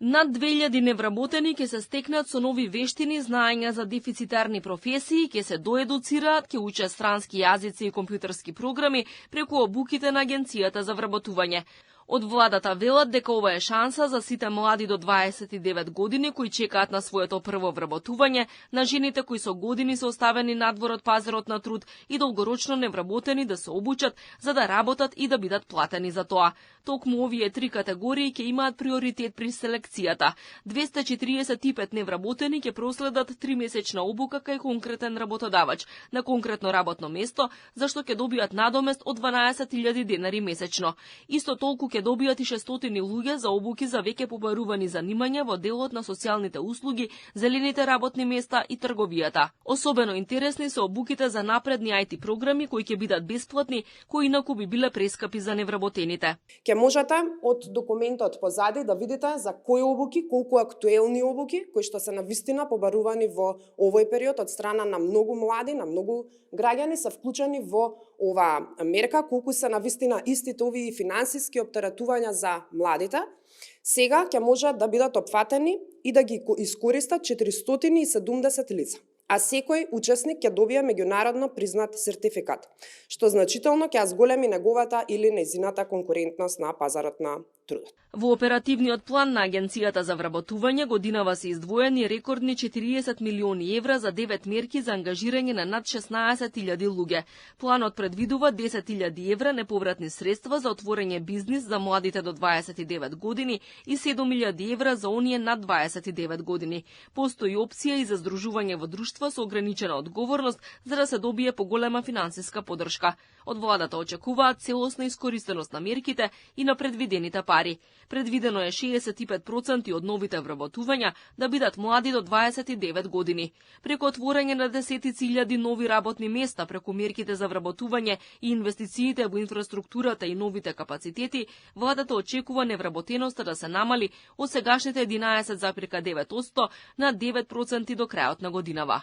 Над 2000 невработени ќе се стекнат со нови вештини, знаења за дефицитарни професии, ќе се доедуцираат, ќе учат странски јазици и компјутерски програми преку обуките на Агенцијата за вработување. Од владата велат дека ова е шанса за сите млади до 29 години кои чекаат на своето прво вработување, на жените кои со години се оставени надвор од пазарот на труд и долгорочно невработени да се обучат за да работат и да бидат платени за тоа. Токму овие три категории ќе имаат приоритет при селекцијата. 245 невработени ќе проследат 3-месечна обука кај конкретен работодавач на конкретно работно место, зашто ќе добијат надомест од 12.000 денари месечно. Исто толку ќе добијат и 600 луѓе за обуки за веќе побарувани занимања во делот на социјалните услуги, зелените работни места и трговијата. Особено интересни се обуките за напредни IT програми кои ќе бидат бесплатни, кои инаку би биле прескапи за невработените. Ќе можете од документот позади да видите за кои обуки, колку актуелни обуки кои што се навистина побарувани во овој период од страна на многу млади, на многу граѓани се вклучени во оваа мерка, колку се навистина истите овие финансиски оптеретувања за младите, сега ќе можат да бидат опфатени и да ги искористат 470 лица. А секој учесник ќе добие меѓународно признат сертификат, што значително ќе зголеми неговата или нејзината конкурентност на пазарот на трудот. Во оперативниот план на Агенцијата за вработување годинава се издвоени рекордни 40 милиони евра за 9 мерки за ангажирање на над 16.000 луѓе. Планот предвидува 10.000 евра неповратни средства за отворење бизнис за младите до 29 години и 7.000 евра за оние над 29 години. Постои опција и за здружување во друштва со ограничена одговорност за да се добие поголема финансиска поддршка. Од владата очекуваат целосна искористеност на мерките и на предвидените пари. Предвидено е 65% од новите вработувања да бидат млади до 29 години. Преку отворање на десетици илјади нови работни места преку мерките за вработување и инвестициите во инфраструктурата и новите капацитети, владата очекува невработеноста да се намали од сегашните 11,9% на 9% до крајот на годинава.